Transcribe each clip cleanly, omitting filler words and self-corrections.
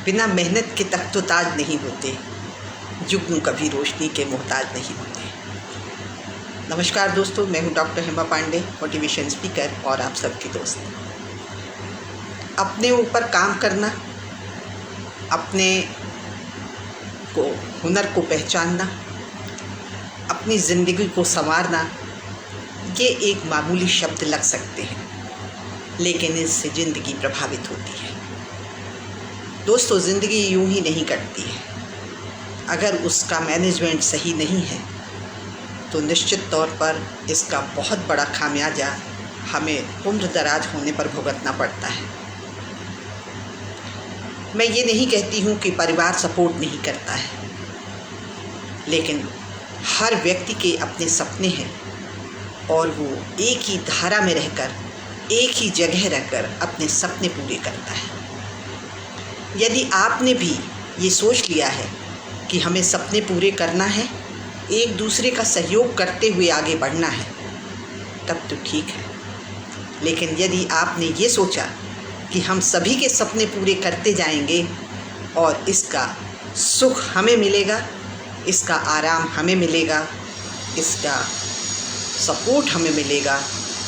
बिना मेहनत के तख्तो ताज नहीं होते, जुगनू कभी रोशनी के मोहताज नहीं होते। नमस्कार दोस्तों, मैं हूं doctor Hema Pande, motivation speaker और आप सबकी दोस्त। अपने ऊपर काम करना, अपने हुनर को पहचानना, अपनी ज़िंदगी को संवारना, ये एक मामूली शब्द लग सकते हैं, लेकिन इससे ज़िंदगी प्रभावित होती है। दोस्तों, ज़िंदगी यूं ही नहीं कटती है। अगर उसका मैनेजमेंट सही नहीं है तो निश्चित तौर पर इसका बहुत बड़ा खामियाजा हमें उम्र दराज होने पर भुगतना पड़ता है। मैं ये नहीं कहती हूँ कि परिवार सपोर्ट नहीं करता है, लेकिन हर व्यक्ति के अपने सपने हैं और वो एक ही धारा में रहकर, एक ही जगह रहकर अपने सपने पूरे करता है। यदि आपने भी ये सोच लिया है कि हमें सपने पूरे करना है, एक दूसरे का सहयोग करते हुए आगे बढ़ना है, तब तो ठीक है। लेकिन यदि आपने ये सोचा कि हम सभी के सपने पूरे करते जाएंगे और इसका सुख हमें मिलेगा, इसका आराम हमें मिलेगा, इसका सपोर्ट हमें मिलेगा,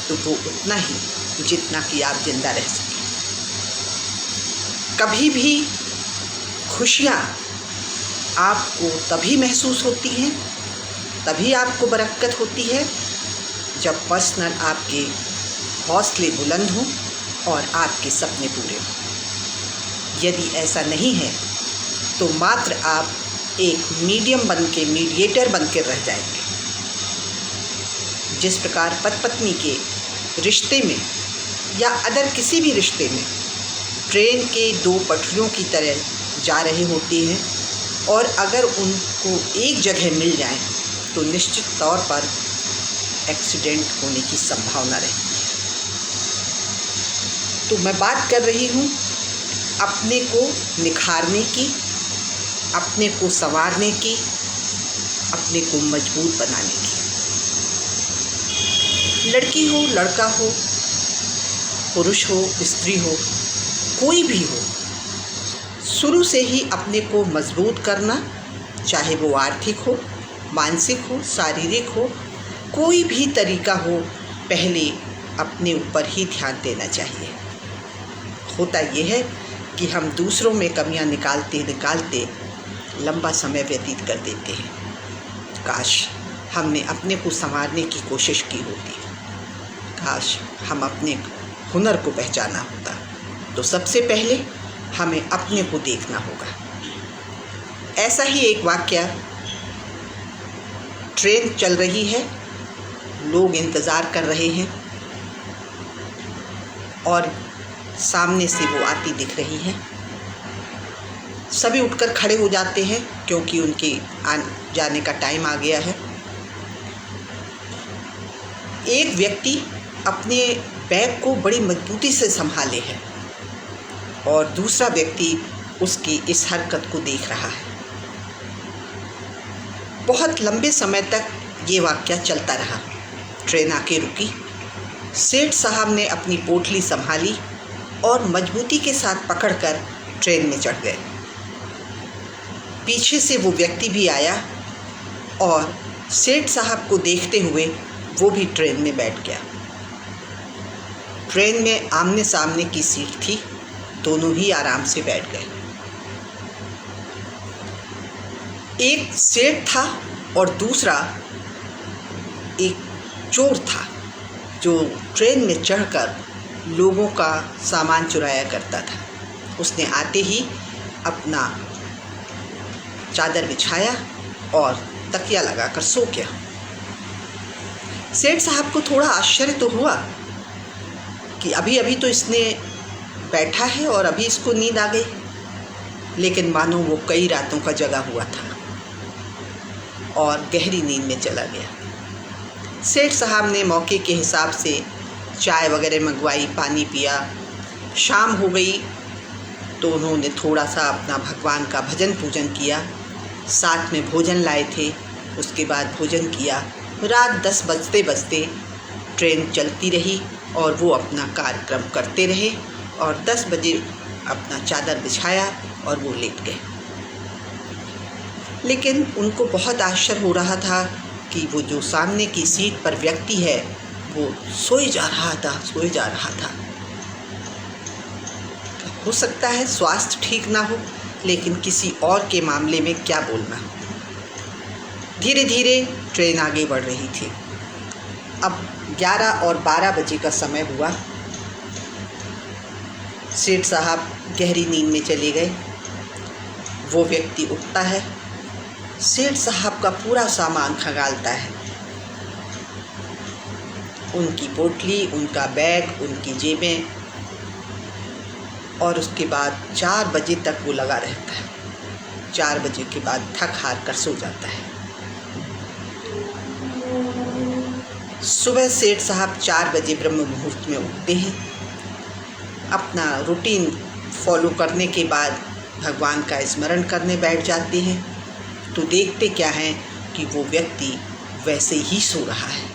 तो वो उतना ही जितना कि आप जिंदा रह सकें। कभी भी खुशियाँ आपको तभी महसूस होती हैं, तभी आपको बरकत होती है, जब पर्सनल आपके हौसले बुलंद हों और आपके सपने पूरे हों। यदि ऐसा नहीं है तो मात्र आप एक मीडिएटर बन के रह जाएंगे। जिस प्रकार पति पत्नी के रिश्ते में या अदर किसी भी रिश्ते में ट्रेन के दो पटरियों की तरह जा रहे होते हैं, और अगर उनको एक जगह मिल जाए तो निश्चित तौर पर एक्सीडेंट होने की संभावना रहती है। तो मैं बात कर रही हूँ अपने को निखारने की, अपने को संवारने की, अपने को मजबूत बनाने की। लड़की हो, लड़का हो, पुरुष हो, स्त्री हो, कोई भी हो, शुरू से ही अपने को मजबूत करना, चाहे वो आर्थिक हो, मानसिक हो, शारीरिक हो, कोई भी तरीका हो, पहले अपने ऊपर ही ध्यान देना चाहिए। होता यह है कि हम दूसरों में कमियां निकालते लंबा समय व्यतीत कर देते हैं। काश हमने अपने को संवारने की कोशिश की होती, काश हम अपने हुनर को पहचाना होता। तो सबसे पहले हमें अपने को देखना होगा। ऐसा ही एक वाकया, ट्रेन चल रही है, लोग इंतज़ार कर रहे हैं और सामने से वो आती दिख रही है। सभी उठकर खड़े हो जाते हैं क्योंकि उनके जाने का टाइम आ गया है। एक व्यक्ति अपने बैग को बड़ी मजबूती से संभाले है और दूसरा व्यक्ति उसकी इस हरकत को देख रहा है। बहुत लंबे समय तक ये वाक़या चलता रहा। ट्रेन आके रुकी, सेठ साहब ने अपनी पोटली संभाली और मजबूती के साथ पकड़कर ट्रेन में चढ़ गए। पीछे से वो व्यक्ति भी आया और सेठ साहब को देखते हुए वो भी ट्रेन में बैठ गया। ट्रेन में आमने सामने की सीट थी, दोनों ही आराम से बैठ गए। एक सेठ था और दूसरा एक चोर था जो ट्रेन में चढ़कर लोगों का सामान चुराया करता था। उसने आते ही अपना चादर बिछाया और तकिया लगाकर सो गया। सेठ साहब को थोड़ा आश्चर्य तो हुआ कि अभी अभी तो इसने बैठा है और अभी इसको नींद आ गई, लेकिन मानो वो कई रातों का जगा हुआ था और गहरी नींद में चला गया। सेठ साहब ने मौके के हिसाब से चाय वगैरह मंगवाई, पानी पिया। शाम हो गई तो उन्होंने थोड़ा सा अपना भगवान का भजन पूजन किया, साथ में भोजन लाए थे, उसके बाद भोजन किया। रात 10 बजते बजते ट्रेन चलती रही और वो अपना कार्यक्रम करते रहे और 10 बजे अपना चादर बिछाया और वो लेट गए। लेकिन उनको बहुत आश्चर्य हो रहा था कि वो जो सामने की सीट पर व्यक्ति है वो सोए जा रहा था। हो सकता है स्वास्थ्य ठीक ना हो, लेकिन किसी और के मामले में क्या बोलना। धीरे धीरे ट्रेन आगे बढ़ रही थी। अब 11 और 12 बजे का समय हुआ। सेठ साहब गहरी नींद में चले गए। वो व्यक्ति उठता है, सेठ साहब का पूरा सामान खंगालता है, उनकी पोटली, उनका बैग, उनकी जेबें, और उसके बाद 4 बजे तक वो लगा रहता है। 4 बजे के बाद थक हार कर सो जाता है। सुबह सेठ साहब 4 बजे ब्रह्म मुहूर्त में उठते हैं। अपना रूटीन फॉलो करने के बाद भगवान का स्मरण करने बैठ जाते हैं, तो देखते क्या हैं कि वो व्यक्ति वैसे ही सो रहा है।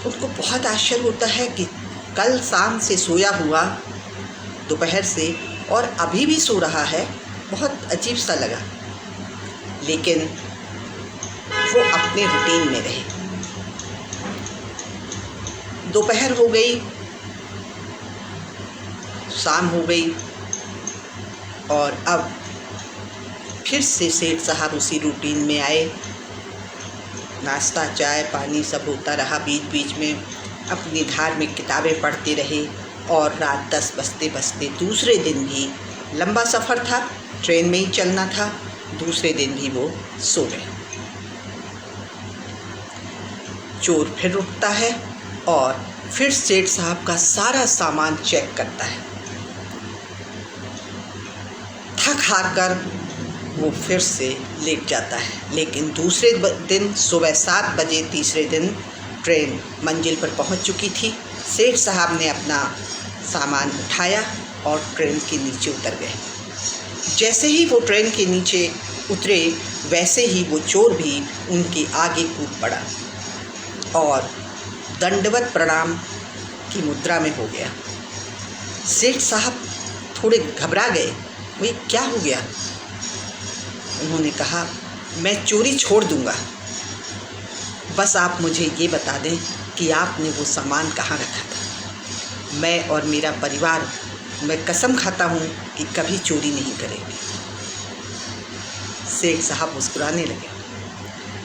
उनको बहुत आश्चर्य होता है कि कल शाम से सोया हुआ, दोपहर से, और अभी भी सो रहा है। बहुत अजीब सा लगा, लेकिन वो अपने रूटीन में रहे। दोपहर हो गई, शाम हो गई, और अब फिर से सेठ साहब उसी रूटीन में आए। नाश्ता, चाय, पानी सब होता रहा। बीच बीच में अपनी धार्मिक किताबें पढ़ते रहे, और रात 10 बजते बजते दूसरे दिन भी, लंबा सफ़र था, ट्रेन में ही चलना था, दूसरे दिन भी वो सो गए। चोर फिर उठता है और फिर सेठ साहब का सारा सामान चेक करता है। थक हार कर वो फिर से लेट जाता है। लेकिन दूसरे दिन सुबह 7 बजे तीसरे दिन ट्रेन मंजिल पर पहुंच चुकी थी। सेठ साहब ने अपना सामान उठाया और ट्रेन के नीचे उतर गए। जैसे ही वो ट्रेन के नीचे उतरे, वैसे ही वो चोर भी उनके आगे कूद पड़ा और दंडवत प्रणाम की मुद्रा में हो गया। सेठ साहब थोड़े घबरा गए, वही क्या हो गया? उन्होंने कहा, मैं चोरी छोड़ दूंगा, बस आप मुझे ये बता दें कि आपने वो सामान कहाँ रखा था। मैं और मेरा परिवार, मैं कसम खाता हूँ कि कभी चोरी नहीं करेंगे। सेठ साहब मुस्कुराने लगे।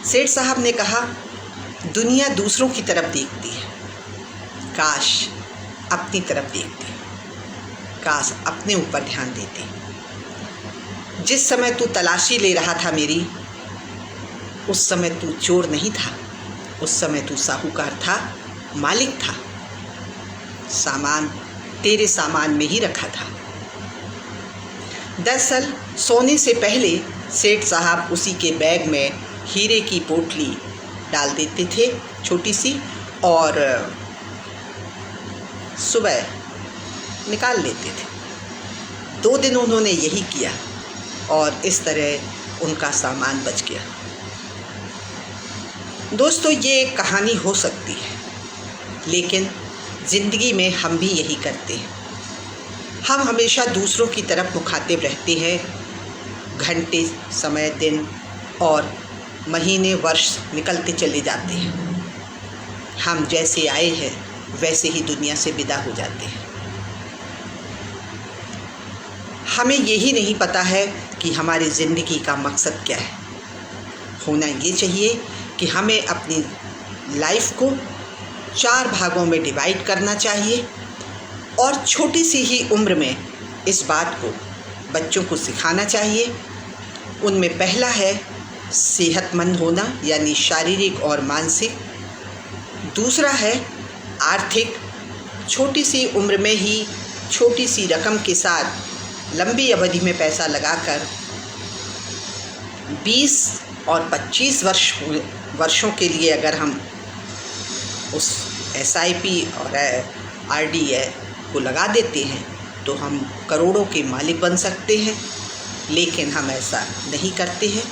सेठ साहब ने कहा, दुनिया दूसरों की तरफ देखती है, काश अपनी तरफ देखती, काश अपने ऊपर ध्यान देती। जिस समय तू तलाशी ले रहा था मेरी, उस समय तू चोर नहीं था, उस समय तू साहूकार था, मालिक था। सामान तेरे सामान में ही रखा था। दरअसल सोने से पहले सेठ साहब उसी के बैग में हीरे की पोटली डाल देते थे, छोटी सी, और सुबह निकाल लेते थे। 2 दिन उन्होंने यही किया और इस तरह उनका सामान बच गया। दोस्तों, ये एक कहानी हो सकती है, लेकिन ज़िंदगी में हम भी यही करते हैं। हम हमेशा दूसरों की तरफ मुखातिब रहते हैं। घंटे, समय, दिन और महीने, वर्ष निकलते चले जाते हैं। हम जैसे आए हैं वैसे ही दुनिया से विदा हो जाते हैं। हमें यही नहीं पता है कि हमारी ज़िंदगी का मकसद क्या है। होना ये चाहिए कि हमें अपनी लाइफ को 4 भागों में डिवाइड करना चाहिए, और छोटी सी ही उम्र में इस बात को बच्चों को सिखाना चाहिए। उनमें पहला है सेहतमंद होना, यानी शारीरिक और मानसिक। दूसरा है आर्थिक, छोटी सी उम्र में ही छोटी सी रकम के साथ लंबी अवधि में पैसा लगाकर 20 और 25 वर्षों के लिए अगर हम उस SIP और RD को लगा देते हैं तो हम करोड़ों के मालिक बन सकते हैं, लेकिन हम ऐसा नहीं करते हैं।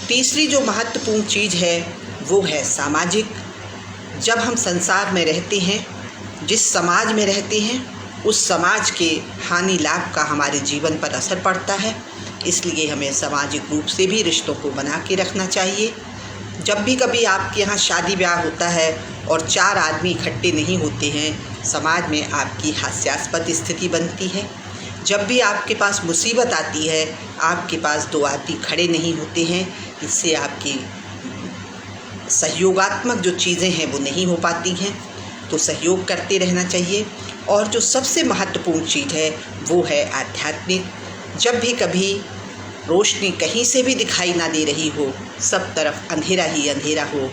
तीसरी जो महत्वपूर्ण चीज़ है वो है सामाजिक। जब हम संसार में रहते हैं, जिस समाज में रहते हैं, उस समाज के हानि लाभ का हमारे जीवन पर असर पड़ता है। इसलिए हमें सामाजिक रूप से भी रिश्तों को बना के रखना चाहिए। जब भी कभी आपके यहाँ शादी ब्याह होता है और 4 आदमी इकट्ठे नहीं होते हैं, समाज में आपकी हास्यास्पद स्थिति बनती है। जब भी आपके पास मुसीबत आती है, आपके पास 2 आदमी खड़े नहीं होते हैं, इससे आपकी सहयोगात्मक जो चीज़ें हैं वो नहीं हो पाती हैं। तो सहयोग करते रहना चाहिए। और जो सबसे महत्वपूर्ण चीज़ है वो है आध्यात्मिक। जब भी कभी रोशनी कहीं से भी दिखाई ना दे रही हो, सब तरफ अंधेरा ही अंधेरा हो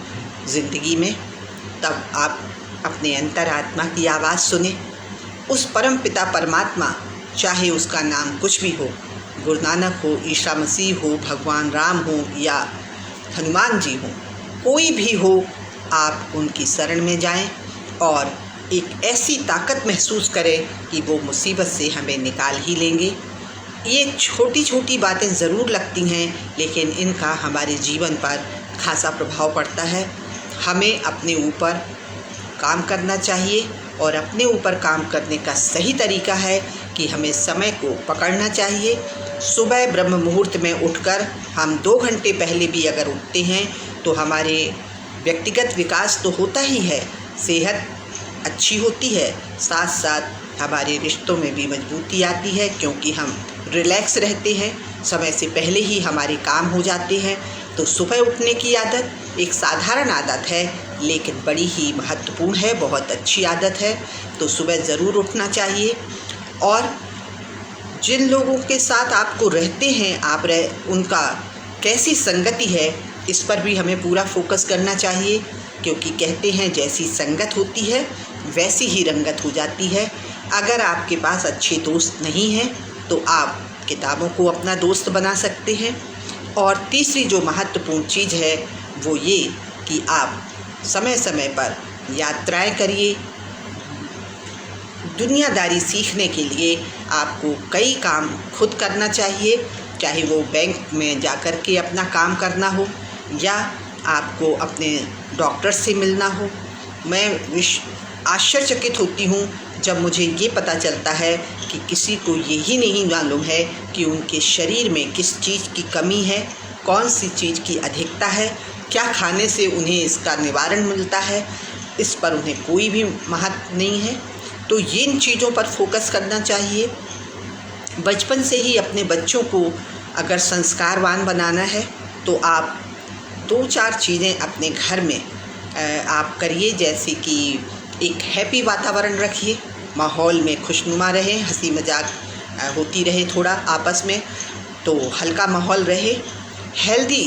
ज़िंदगी में, तब आप अपने अंतरात्मा की आवाज़ सुने। उस परम पिता परमात्मा, चाहे उसका नाम कुछ भी हो, गुरु नानक हो, ईसा मसीह हो, भगवान राम हो या हनुमान जी हो, कोई भी हो, आप उनकी शरण में जाएं और एक ऐसी ताकत महसूस करें कि वो मुसीबत से हमें निकाल ही लेंगे। ये छोटी छोटी बातें ज़रूर लगती हैं, लेकिन इनका हमारे जीवन पर खासा प्रभाव पड़ता है। हमें अपने ऊपर काम करना चाहिए और अपने ऊपर काम करने का सही तरीका है कि हमें समय को पकड़ना चाहिए। सुबह ब्रह्म मुहूर्त में उठकर हम 2 घंटे पहले भी अगर उठते हैं तो हमारे व्यक्तिगत विकास तो होता ही है, सेहत अच्छी होती है, साथ साथ हमारे रिश्तों में भी मजबूती आती है, क्योंकि हम रिलैक्स रहते हैं, समय से पहले ही हमारे काम हो जाते हैं। तो सुबह उठने की आदत एक साधारण आदत है, लेकिन बड़ी ही महत्वपूर्ण है, बहुत अच्छी आदत है। तो सुबह ज़रूर उठना चाहिए। और जिन लोगों के साथ आपको रहते हैं, उनका कैसी संगति है, इस पर भी हमें पूरा फोकस करना चाहिए, क्योंकि कहते हैं जैसी संगत होती है वैसी ही रंगत हो जाती है। अगर आपके पास अच्छे दोस्त नहीं हैं तो आप किताबों को अपना दोस्त बना सकते हैं। और तीसरी जो महत्वपूर्ण चीज़ है वो ये कि आप समय समय पर यात्राएं करिए। दुनियादारी सीखने के लिए आपको कई काम खुद करना चाहिए, चाहे वो बैंक में जाकर के अपना काम करना हो या आपको अपने डॉक्टर से मिलना हो। मैं आश्चर्यचकित होती हूँ जब मुझे ये पता चलता है कि किसी को यही नहीं मालूम है कि उनके शरीर में किस चीज़ की कमी है, कौन सी चीज़ की अधिकता है, क्या खाने से उन्हें इसका निवारण मिलता है, इस पर उन्हें कोई भी महत्व नहीं है। तो इन चीज़ों पर फोकस करना चाहिए। बचपन से ही अपने बच्चों को अगर संस्कारवान बनाना है तो आप 2-4 चीज़ें अपने घर में आप करिए, जैसे कि एक हैप्पी वातावरण रखिए, माहौल में खुशनुमा रहे, हंसी मजाक होती रहे थोड़ा आपस में, तो हल्का माहौल रहे, हेल्दी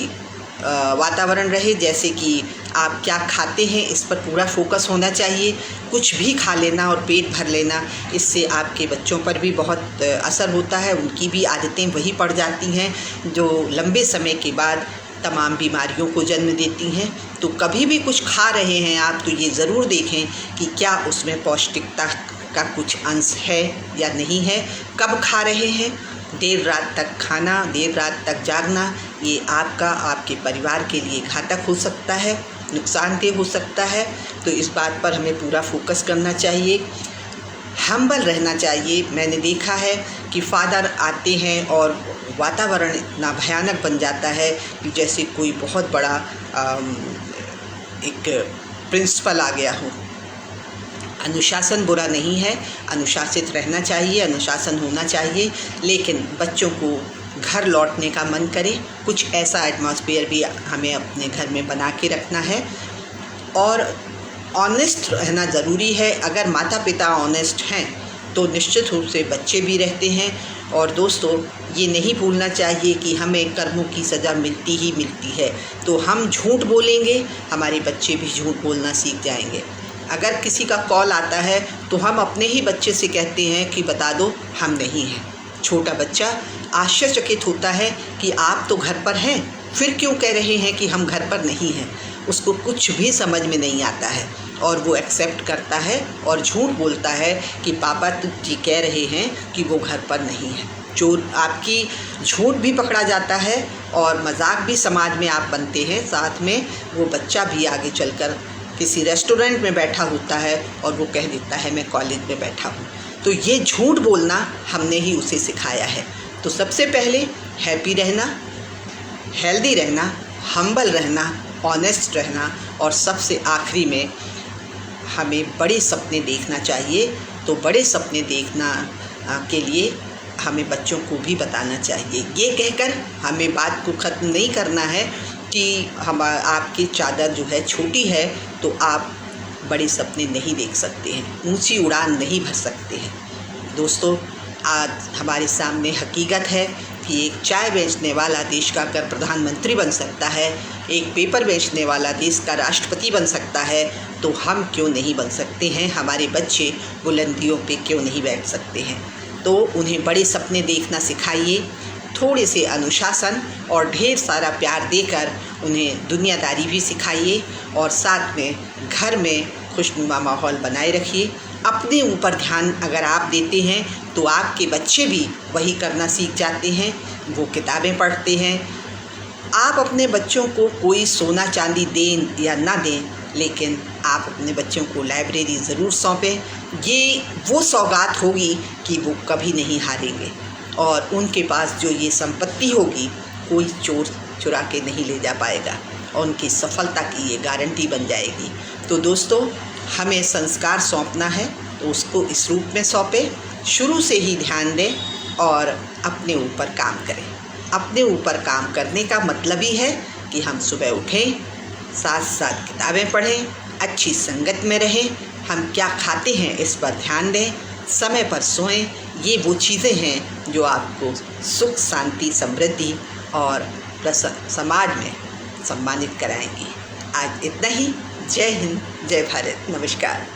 वातावरण रहे। जैसे कि आप क्या खाते हैं इस पर पूरा फोकस होना चाहिए। कुछ भी खा लेना और पेट भर लेना, इससे आपके बच्चों पर भी बहुत असर होता है, उनकी भी आदतें वही पड़ जाती हैं जो लंबे समय के बाद तमाम बीमारियों को जन्म देती हैं। तो कभी भी कुछ खा रहे हैं आप तो ये ज़रूर देखें कि क्या उसमें पौष्टिकता का कुछ अंश है या नहीं है, कब खा रहे हैं। देर रात तक खाना, देर रात तक जागना, ये आपके परिवार के लिए घातक हो सकता है, नुकसानदेह हो सकता है। तो इस बात पर हमें पूरा फोकस करना चाहिए, हम्बल रहना चाहिए। मैंने देखा है कि फादर आते हैं और वातावरण इतना भयानक बन जाता है कि जैसे कोई बहुत बड़ा एक प्रिंसिपल आ गया हो। अनुशासन बुरा नहीं है, अनुशासित रहना चाहिए, अनुशासन होना चाहिए, लेकिन बच्चों को घर लौटने का मन करे, कुछ ऐसा एटमॉस्फेयर भी हमें अपने घर में बना के रखना है। और ऑनेस्ट रहना ज़रूरी है। अगर माता पिता ऑनेस्ट हैं तो निश्चित रूप से बच्चे भी रहते हैं। और दोस्तों, ये नहीं भूलना चाहिए कि हमें कर्मों की सज़ा मिलती ही मिलती है। तो हम झूठ बोलेंगे, हमारे बच्चे भी झूठ बोलना सीख जाएंगे। अगर किसी का कॉल आता है तो हम अपने ही बच्चे से कहते हैं कि बता दो हम नहीं हैं। छोटा बच्चा आश्चर्यचकित होता है कि आप तो घर पर हैं, फिर क्यों कह रहे हैं कि हम घर पर नहीं हैं। उसको कुछ भी समझ में नहीं आता है और वो एक्सेप्ट करता है और झूठ बोलता है कि पापा जी कह रहे हैं कि वो घर पर नहीं है। चोर आपकी झूठ भी पकड़ा जाता है और मजाक भी समाज में आप बनते हैं। साथ में वो बच्चा भी आगे चलकर किसी रेस्टोरेंट में बैठा होता है और वो कह देता है मैं कॉलेज में बैठा हूँ। तो तो ये झूठ बोलना हमने ही उसे सिखाया है। तो सबसे पहले हैप्पी रहना, हेल्दी रहना, हम्बल रहना, ऑनेस्ट रहना, और सबसे आखिरी में हमें बड़े सपने देखना चाहिए। तो बड़े सपने देखना के लिए हमें बच्चों को भी बताना चाहिए। ये कहकर हमें बात को ख़त्म नहीं करना है कि आपकी चादर जो है छोटी है तो आप बड़े सपने नहीं देख सकते हैं, ऊंची उड़ान नहीं भर सकते हैं। दोस्तों, आज हमारे सामने हकीकत है कि एक चाय बेचने वाला देश का अगर प्रधानमंत्री बन सकता है, एक पेपर बेचने वाला देश का राष्ट्रपति बन सकता है, तो हम क्यों नहीं बन सकते हैं? हमारे बच्चे बुलंदियों पे क्यों नहीं बैठ सकते हैं? तो उन्हें बड़े सपने देखना सिखाइए, थोड़े से अनुशासन और ढेर सारा प्यार देकर उन्हें दुनियादारी भी सिखाइए, और साथ में घर में खुशनुमा माहौल बनाए रखिए। अपने ऊपर ध्यान अगर आप देते हैं तो आपके बच्चे भी वही करना सीख जाते हैं, वो किताबें पढ़ते हैं। आप अपने बच्चों को कोई सोना चांदी दें या ना दें, लेकिन आप अपने बच्चों को लाइब्रेरी ज़रूर सौंपें। ये वो सौगात होगी कि वो कभी नहीं हारेंगे, और उनके पास जो ये संपत्ति होगी कोई चोर चुरा के नहीं ले जा पाएगा, और उनकी सफलता की ये गारंटी बन जाएगी। तो दोस्तों, हमें संस्कार सौंपना है तो उसको इस रूप में सौंपें, शुरू से ही ध्यान दें और अपने ऊपर काम करें। अपने ऊपर काम करने का मतलब ही है कि हम सुबह उठें, साथ साथ किताबें पढ़ें, अच्छी संगत में रहें, हम क्या खाते हैं इस पर ध्यान दें, समय पर सोएं। ये वो चीज़ें हैं जो आपको सुख, शांति, समृद्धि और समाज में सम्मानित कराएंगी। आज इतना ही। जय हिंद, जय भारत, नमस्कार।